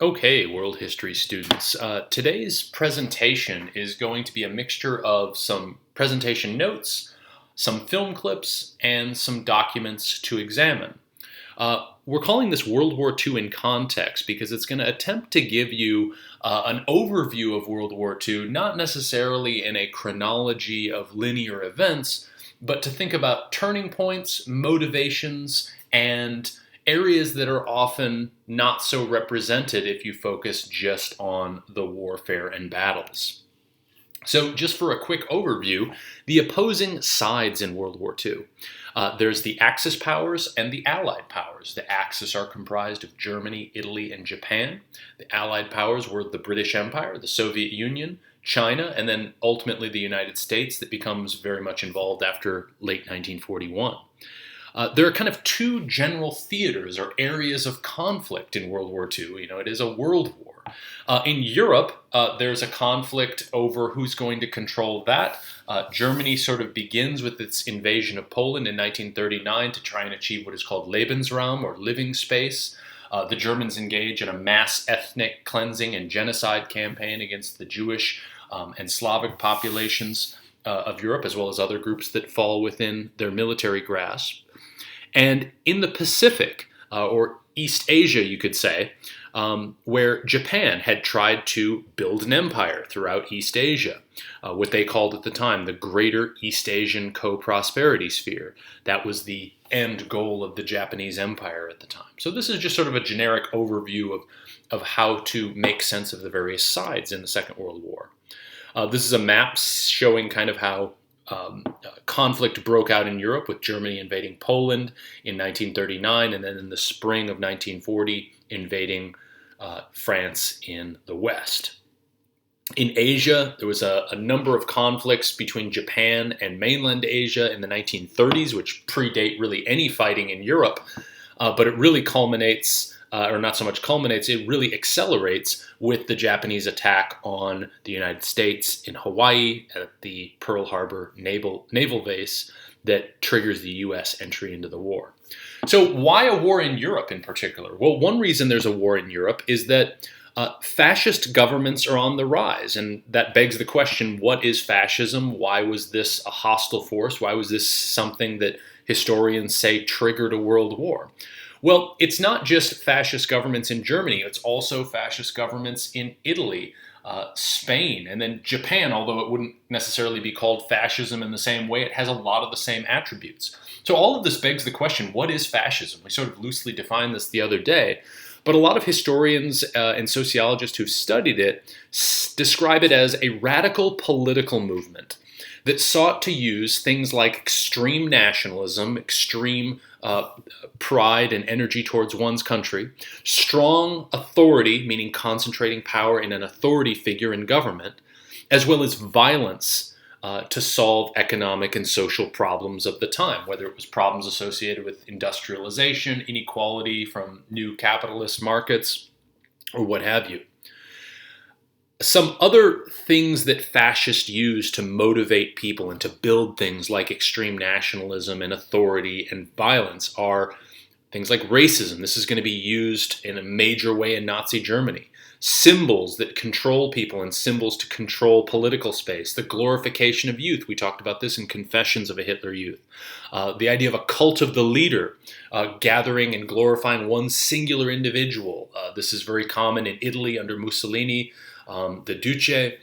Okay, world history students. Today's presentation is going to be a mixture of some presentation notes, some film clips, and some documents to examine. We're calling this World War II in context because it's going to attempt to give you an overview of World War II, not necessarily in a chronology of linear events, but to think about turning points, motivations, and areas that are often not so represented if you focus just on the warfare and battles. So just for a quick overview, the opposing sides in World War II. There's the Axis powers and the Allied powers. The Axis are comprised of Germany, Italy, and Japan. The Allied powers were the British Empire, the Soviet Union, China, and then ultimately the United States that becomes very much involved after late 1941. There are kind of two general theaters or areas of conflict in World War II. It is a world war. In Europe, there's a conflict over who's going to control that. Germany sort of begins with its invasion of Poland in 1939 to try and achieve what is called Lebensraum, or living space. The Germans engage in a mass ethnic cleansing and genocide campaign against the Jewish and Slavic populations of Europe, as well as other groups that fall within their military grasp. And in the Pacific, or East Asia, you could say, where Japan had tried to build an empire throughout East Asia, what they called at the time the Greater East Asian Co-Prosperity Sphere. That was the end goal of the Japanese Empire at the time. So this is just sort of a generic overview of how to make sense of the various sides in the Second World War. This is a map showing kind of how conflict broke out in Europe, with Germany invading Poland in 1939, and then in the spring of 1940 invading France in the West. In Asia, there was a number of conflicts between Japan and mainland Asia in the 1930s, which predate really any fighting in Europe, but it really culminates, or not so much culminates, it really accelerates with the Japanese attack on the United States in Hawaii at the Pearl Harbor naval base that triggers the U.S. entry into the war. So why a war in Europe in particular? Well, one reason there's a war in Europe is that fascist governments are on the rise, and that begs the question, what is fascism? Why was this a hostile force? Why was this something that historians say triggered a world war? Well, it's not just fascist governments in Germany, it's also fascist governments in Italy, Spain, and then Japan, although it wouldn't necessarily be called fascism in the same way, it has a lot of the same attributes. So all of this begs the question, what is fascism? We sort of loosely defined this the other day, but a lot of historians and sociologists who've studied it describe it as a radical political movement that sought to use things like extreme nationalism, extreme pride and energy towards one's country, strong authority, meaning concentrating power in an authority figure in government, as well as violence to solve economic and social problems of the time, whether it was problems associated with industrialization, inequality from new capitalist markets, or what have you. Some other things that fascists use to motivate people and to build things like extreme nationalism and authority and violence are things like racism. This is going to be used in a major way in Nazi Germany. Symbols that control people and symbols to control political space. The glorification of youth. We talked about this in Confessions of a Hitler Youth. The idea of a cult of the leader, gathering and glorifying one singular individual. This is very common in Italy under Mussolini. The Duce,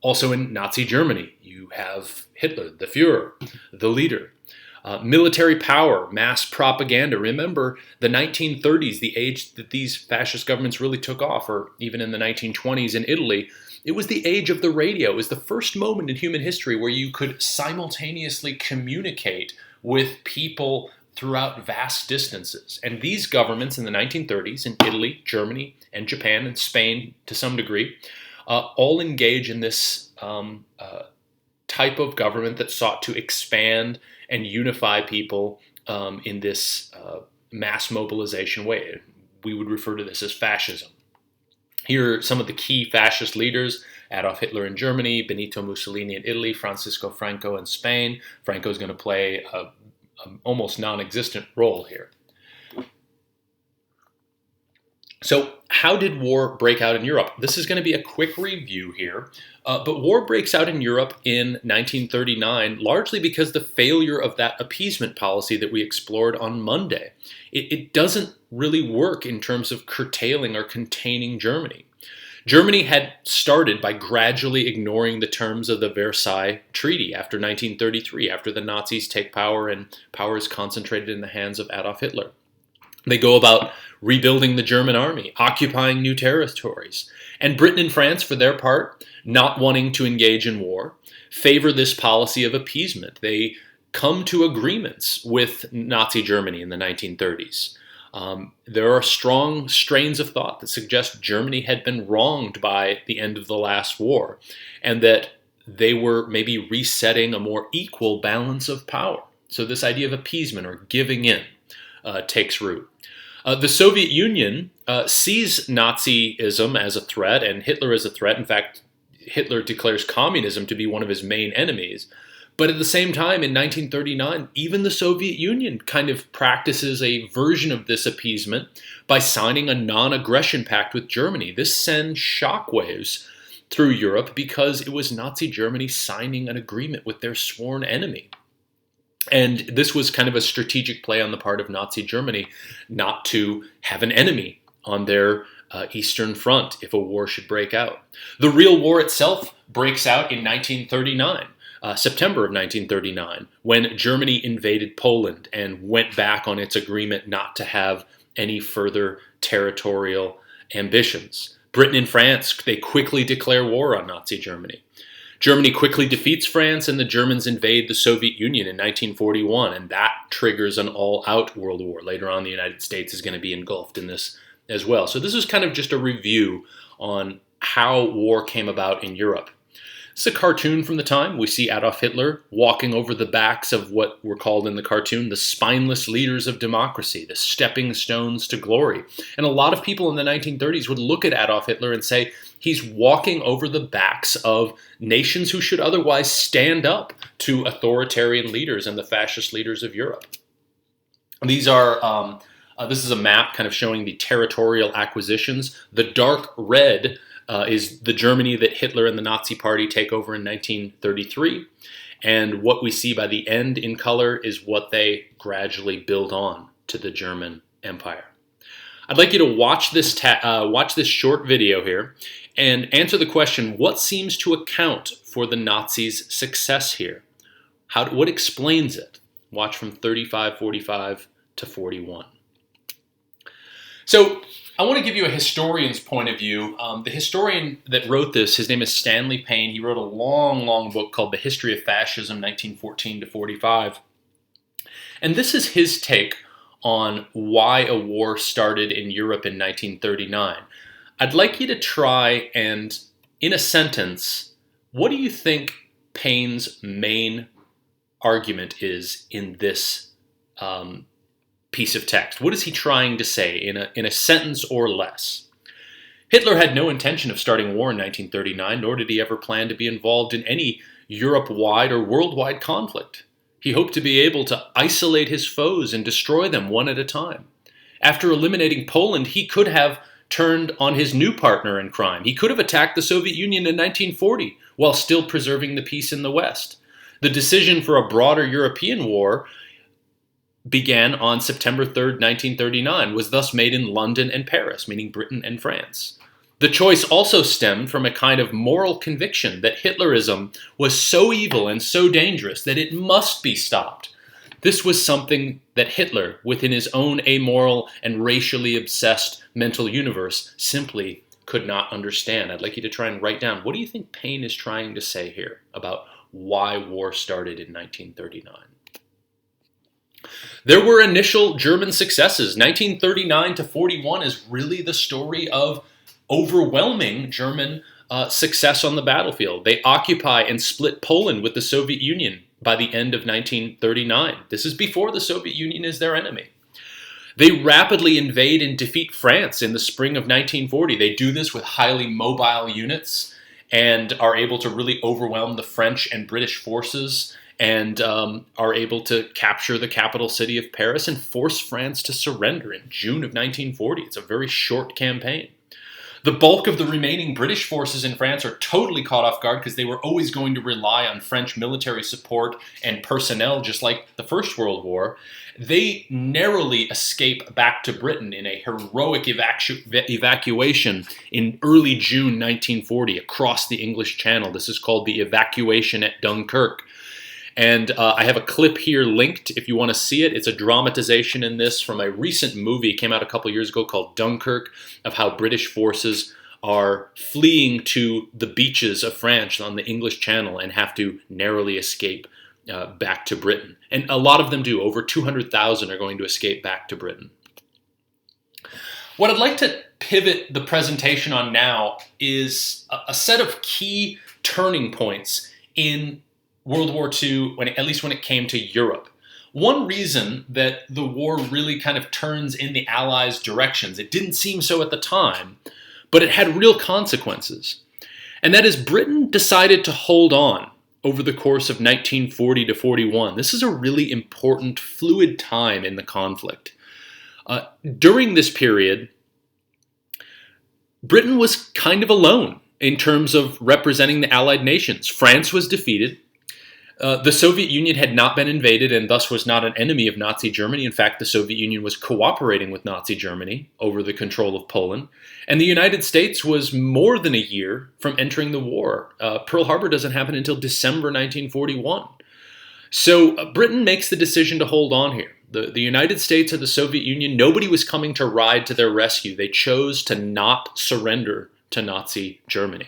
also in Nazi Germany, you have Hitler, the Führer, the leader. Military power, mass propaganda. Remember, the 1930s, the age that these fascist governments really took off, or even in the 1920s in Italy, it was the age of the radio. It was the first moment in human history where you could simultaneously communicate with people throughout vast distances. And these governments in the 1930s in Italy, Germany, and Japan, and Spain to some degree, all engage in this type of government that sought to expand and unify people in this mass mobilization way. We would refer to this as fascism. Here are some of the key fascist leaders: Adolf Hitler in Germany, Benito Mussolini in Italy, Francisco Franco in Spain. Franco is going to play a almost non-existent role here. So how did war break out in Europe? This is going to be a quick review here, but war breaks out in Europe in 1939, largely because the failure of that appeasement policy that we explored on Monday. It doesn't really work in terms of curtailing or containing Germany. Germany had started by gradually ignoring the terms of the Versailles Treaty after 1933, after the Nazis take power and power is concentrated in the hands of Adolf Hitler. They go about rebuilding the German army, occupying new territories. And Britain and France, for their part, not wanting to engage in war, favor this policy of appeasement. They come to agreements with Nazi Germany in the 1930s. There are strong strains of thought that suggest Germany had been wronged by the end of the last war, and that they were maybe resetting a more equal balance of power. So this idea of appeasement or giving in takes root. The Soviet Union sees Nazism as a threat and Hitler as a threat. In fact, Hitler declares communism to be one of his main enemies. But at the same time, in 1939, even the Soviet Union kind of practices a version of this appeasement by signing a non-aggression pact with Germany. This sends shockwaves through Europe because it was Nazi Germany signing an agreement with their sworn enemy. And this was kind of a strategic play on the part of Nazi Germany not to have an enemy on their Eastern Front if a war should break out. The real war itself breaks out in 1939. September of 1939, when Germany invaded Poland and went back on its agreement not to have any further territorial ambitions. Britain and France, they quickly declare war on Nazi Germany. Germany quickly defeats France, and the Germans invade the Soviet Union in 1941, and that triggers an all-out world war. Later on, the United States is going to be engulfed in this as well. So this is kind of just a review on how war came about in Europe. It's a cartoon from the time. We see Adolf Hitler walking over the backs of what were called in the cartoon the spineless leaders of democracy, the stepping stones to glory. And a lot of people in the 1930s would look at Adolf Hitler and say he's walking over the backs of nations who should otherwise stand up to authoritarian leaders and the fascist leaders of Europe. These are, this is a map kind of showing the territorial acquisitions. The dark red is the Germany that Hitler and the Nazi Party take over in 1933. And what we see by the end in color is what they gradually build on to the German Empire. I'd like you to watch this short video here and answer the question, what seems to account for the Nazis' success here? What explains it? Watch from 35:45 to 41. So I want to give you a historian's point of view. The historian that wrote this, his name is Stanley Payne. He wrote a long, long book called The History of Fascism, 1914 to 45. And this is his take on why a war started in Europe in 1939. I'd like you to try and, in a sentence, what do you think Payne's main argument is in this piece of text? What is he trying to say in a sentence or less? Hitler had no intention of starting war in 1939, nor did he ever plan to be involved in any Europe-wide or worldwide conflict. He hoped to be able to isolate his foes and destroy them one at a time. After eliminating Poland, he could have turned on his new partner in crime. He could have attacked the Soviet Union in 1940 while still preserving the peace in the West. The decision for a broader European war began on September 3rd, 1939, was thus made in London and Paris, meaning Britain and France. The choice also stemmed from a kind of moral conviction that Hitlerism was so evil and so dangerous that it must be stopped. This was something that Hitler, within his own amoral and racially obsessed mental universe, simply could not understand. I'd like you to try and write down, what do you think Payne is trying to say here about why war started in 1939? There were initial German successes. 1939 to 41 is really the story of overwhelming German success on the battlefield. They occupy and split Poland with the Soviet Union by the end of 1939. This is before the Soviet Union is their enemy. They rapidly invade and defeat France in the spring of 1940. They do this with highly mobile units and are able to really overwhelm the French and British forces and are able to capture the capital city of Paris and force France to surrender in June of 1940. It's a very short campaign. The bulk of the remaining British forces in France are totally caught off guard because they were always going to rely on French military support and personnel, just like the First World War. They narrowly escape back to Britain in a heroic evacuation in early June 1940 across the English Channel. This is called the evacuation at Dunkirk. And I have a clip here linked if you want to see it. It's a dramatization in this from a recent movie. It came out a couple years ago called Dunkirk, of how British forces are fleeing to the beaches of France on the English Channel and have to narrowly escape back to Britain. And a lot of them do. Over 200,000 are going to escape back to Britain. What I'd like to pivot the presentation on now is a set of key turning points in World War II, at least when it came to Europe. One reason that the war really kind of turns in the Allies' directions, it didn't seem so at the time, but it had real consequences. And that is Britain decided to hold on over the course of 1940 to 41. This is a really important, fluid time in the conflict. During this period, Britain was kind of alone in terms of representing the Allied nations. France was defeated. The Soviet Union had not been invaded and thus was not an enemy of Nazi Germany. In fact, the Soviet Union was cooperating with Nazi Germany over the control of Poland. And the United States was more than a year from entering the war. Pearl Harbor doesn't happen until December 1941. So Britain makes the decision to hold on here. The United States or the Soviet Union, nobody was coming to ride to their rescue. They chose to not surrender to Nazi Germany.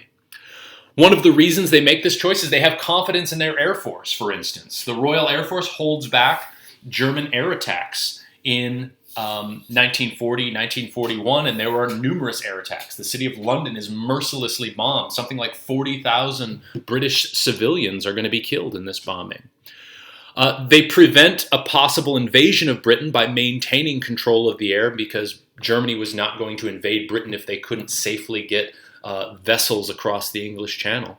One of the reasons they make this choice is they have confidence in their Air Force, for instance. The Royal Air Force holds back German air attacks in 1940, 1941, and there are numerous air attacks. The city of London is mercilessly bombed. Something like 40,000 British civilians are going to be killed in this bombing. They prevent a possible invasion of Britain by maintaining control of the air because Germany was not going to invade Britain if they couldn't safely get vessels across the English Channel.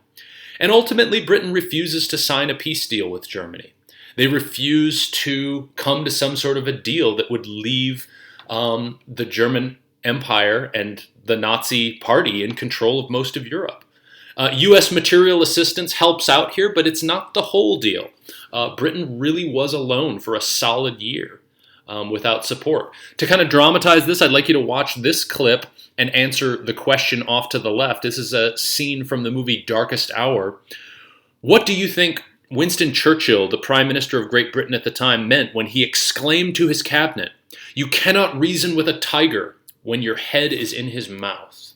And ultimately, Britain refuses to sign a peace deal with Germany. They refuse to come to some sort of a deal that would leave the German Empire and the Nazi Party in control of most of Europe. U.S. material assistance helps out here, but it's not the whole deal. Britain really was alone for a solid year without support. To kind of dramatize this, I'd like you to watch this clip and answer the question off to the left. This is a scene from the movie Darkest Hour. What do you think Winston Churchill, the Prime Minister of Great Britain at the time, meant when he exclaimed to his cabinet, "You cannot reason with a tiger when your head is in his mouth"?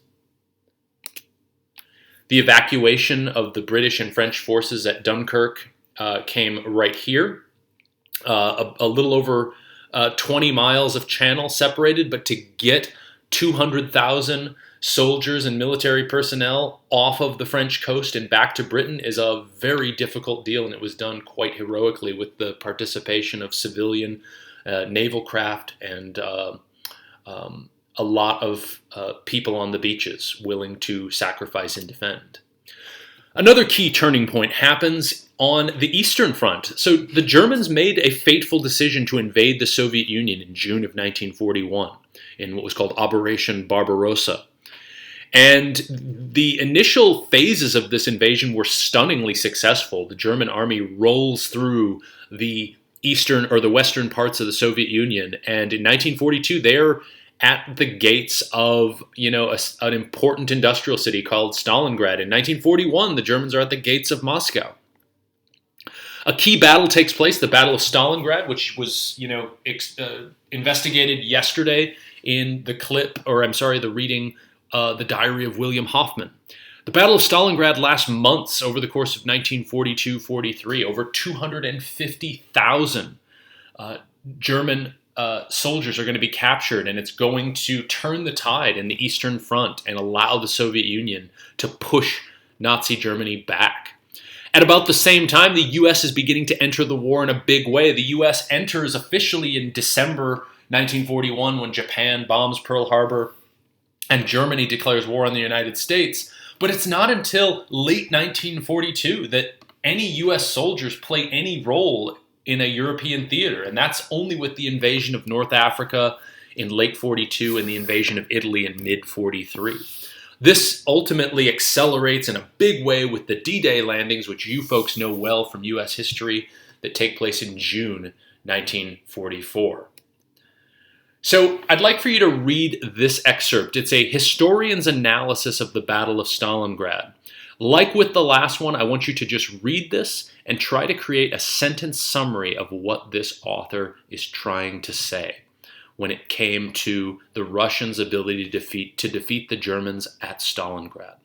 The evacuation of the British and French forces at Dunkirk came right here. A little over 20 miles of channel separated, but to get 200,000 soldiers and military personnel off of the French coast and back to Britain is a very difficult deal, and it was done quite heroically with the participation of civilian naval craft and a lot of people on the beaches willing to sacrifice and defend. Another key turning point happens on the Eastern Front. So the Germans made a fateful decision to invade the Soviet Union in June of 1941 in what was called Operation Barbarossa. And the initial phases of this invasion were stunningly successful. The German army rolls through the eastern or the western parts of the Soviet Union, and in 1942 they're at the gates of, an important industrial city called Stalingrad. In 1941, the Germans are at the gates of Moscow. A key battle takes place, the Battle of Stalingrad, which was, investigated yesterday in the reading, The Diary of William Hoffman. The Battle of Stalingrad lasts months over the course of 1942-43. Over 250,000 German soldiers are going to be captured, and it's going to turn the tide in the Eastern Front and allow the Soviet Union to push Nazi Germany back. At about the same time, the U.S. is beginning to enter the war in a big way. The U.S. enters officially in December 1941 when Japan bombs Pearl Harbor and Germany declares war on the United States. But it's not until late 1942 that any U.S. soldiers play any role in a European theater, and that's only with the invasion of North Africa in late 42 and the invasion of Italy in mid-43. This ultimately accelerates in a big way with the D-Day landings, which you folks know well from U.S. history, that take place in June 1944. So I'd like for you to read this excerpt. It's a historian's analysis of the Battle of Stalingrad. Like with the last one, I want you to just read this and try to create a sentence summary of what this author is trying to say when it came to the Russians' ability to defeat the Germans at Stalingrad.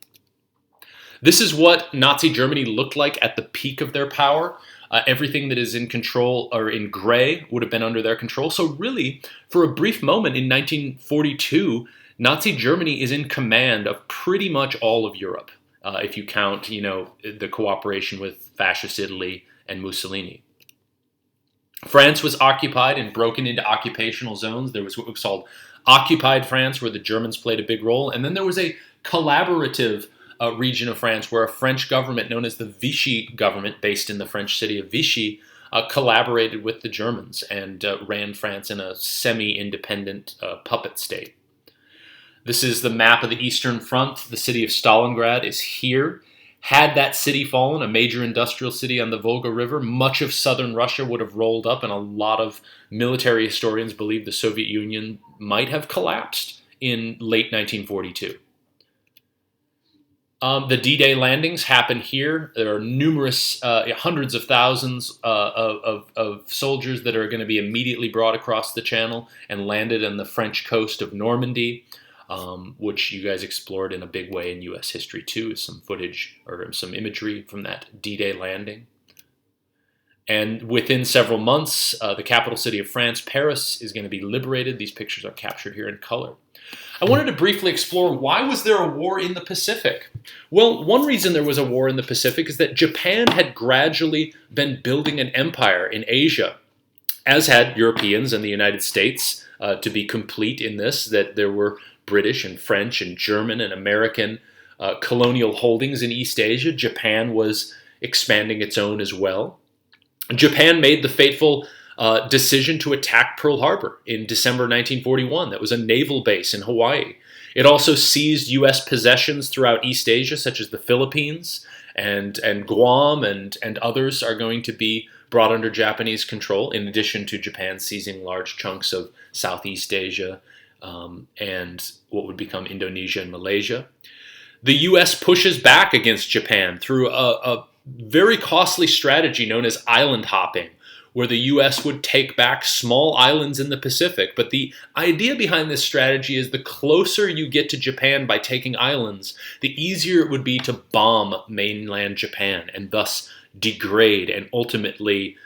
This is what Nazi Germany looked like at the peak of their power. Everything that is in control or in gray would have been under their control. So really, for a brief moment in 1942, Nazi Germany is in command of pretty much all of Europe, if you count, the cooperation with fascist Italy and Mussolini. France was occupied and broken into occupational zones. There was what was called occupied France, where the Germans played a big role. And then there was a collaborative region of France where a French government known as the Vichy government, based in the French city of Vichy, collaborated with the Germans and ran France in a semi-independent puppet state. This is the map of the Eastern Front. The city of Stalingrad is here. Had that city fallen, a major industrial city on the Volga River, much of southern Russia would have rolled up, and a lot of military historians believe the Soviet Union might have collapsed in late 1942. The D-Day landings happen here. There are numerous, hundreds of thousands of soldiers that are going to be immediately brought across the Channel and landed on the French coast of Normandy, which you guys explored in a big way in U.S. history too, some footage or some imagery from that D-Day landing. And within several months, the capital city of France, Paris, is going to be liberated. These pictures are captured here in color. I wanted to briefly explore, why was there a war in the Pacific? Well, one reason there was a war in the Pacific is that Japan had gradually been building an empire in Asia, as had Europeans and the United States, to be complete in this, that there were British and French and German and American colonial holdings in East Asia. Japan was expanding its own as well. Japan made the fateful decision to attack Pearl Harbor in December 1941. That was a naval base in Hawaii. It also seized U.S. possessions throughout East Asia, such as the Philippines and Guam, and others are going to be brought under Japanese control, in addition to Japan seizing large chunks of Southeast Asia and what would become Indonesia and Malaysia. The U.S. pushes back against Japan through a very costly strategy known as island hopping, where the U.S. would take back small islands in the Pacific. But the idea behind this strategy is the closer you get to Japan by taking islands, the easier it would be to bomb mainland Japan and thus degrade and ultimately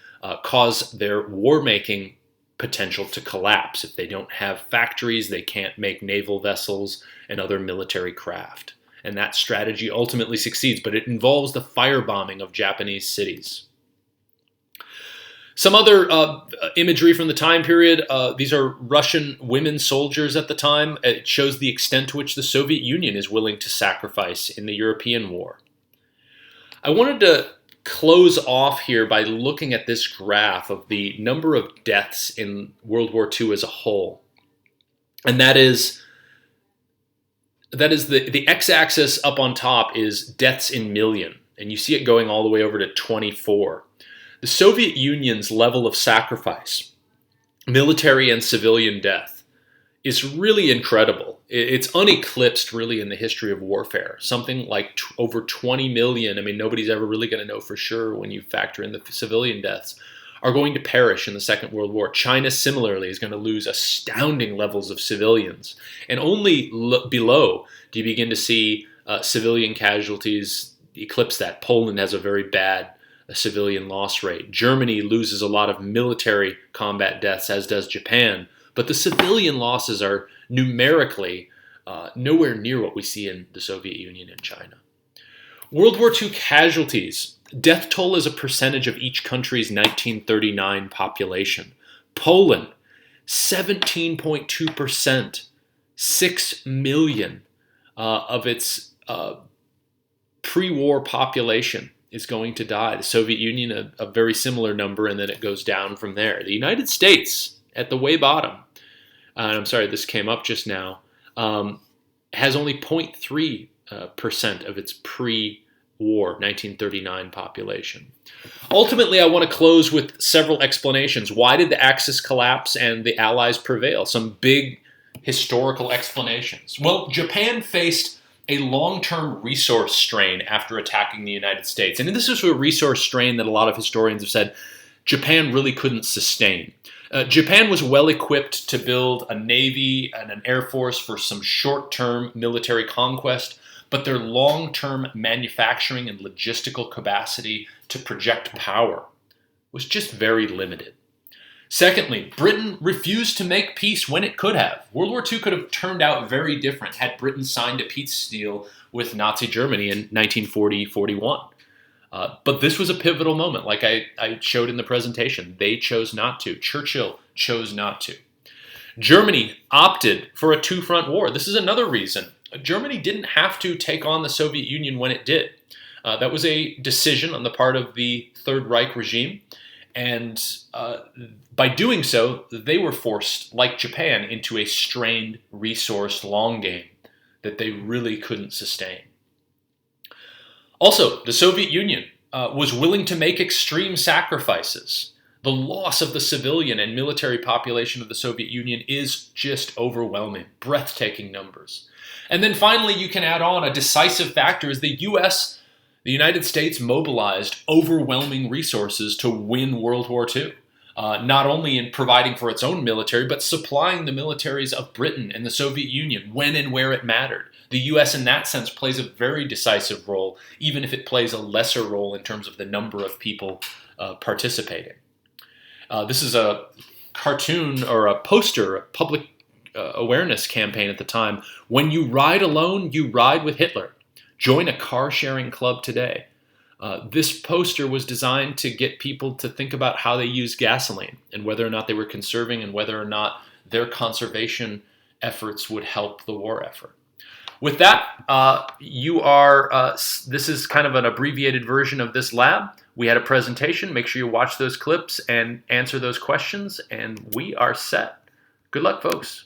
cause their war-making potential to collapse. If they don't have factories, they can't make naval vessels and other military craft. And that strategy ultimately succeeds, but it involves the firebombing of Japanese cities. Some other imagery from the time period. These are Russian women soldiers at the time. It shows the extent to which the Soviet Union is willing to sacrifice in the European war. I wanted to close off here by looking at this graph of the number of deaths in World War II as a whole. And that is the x-axis up on top is deaths in million. And you see it going all the way over to 24. The Soviet Union's level of sacrifice, military and civilian death, is really incredible. It's uneclipsed really in the history of warfare. Something like over 20 million, I mean, nobody's ever really going to know for sure when you factor in the civilian deaths, are going to perish in the Second World War. China similarly is going to lose astounding levels of civilians. And only below do you begin to see civilian casualties eclipse that. Poland has a very bad civilian loss rate. Germany loses a lot of military combat deaths, as does Japan. But the civilian losses are numerically nowhere near what we see in the Soviet Union and China. World War II casualties. Death toll is a percentage of each country's 1939 population. Poland, 17.2%, 6 million of its pre-war population is going to die. The Soviet Union, a very similar number, and then it goes down from there. The United States, at the way bottom, I'm sorry, this came up just now, has only 0.3% of its pre-war 1939 population. Ultimately, I want to close with several explanations. Why did the Axis collapse and the Allies prevail? Some big historical explanations. Well, Japan faced a long-term resource strain after attacking the United States. And this is a resource strain that a lot of historians have said Japan really couldn't sustain. Japan was well equipped to build a navy and an air force for some short-term military conquest, but their long-term manufacturing and logistical capacity to project power was just very limited. Secondly, Britain refused to make peace when it could have. World War II could have turned out very different had Britain signed a peace deal with Nazi Germany in 1940-41. But this was a pivotal moment, like I showed in the presentation. They chose not to. Churchill chose not to. Germany opted for a two-front war. This is another reason. Germany didn't have to take on the Soviet Union when it did. That was a decision on the part of the Third Reich regime. And by doing so, they were forced, like Japan, into a strained resource long game that they really couldn't sustain. Also, the Soviet Union was willing to make extreme sacrifices. The loss of the civilian and military population of the Soviet Union is just overwhelming, breathtaking numbers. And then finally, you can add on a decisive factor is the United States mobilized overwhelming resources to win World War II, not only in providing for its own military, but supplying the militaries of Britain and the Soviet Union when and where it mattered. The U.S. in that sense plays a very decisive role, even if it plays a lesser role in terms of the number of people participating. This is a cartoon or a poster, a public awareness campaign at the time. When you ride alone, you ride with Hitler. Join a car-sharing club today. This poster was designed to get people to think about how they use gasoline and whether or not they were conserving and whether or not their conservation efforts would help the war effort. With that, this is kind of an abbreviated version of this lab. We had a presentation. Make sure you watch those clips and answer those questions, and we are set. Good luck, folks.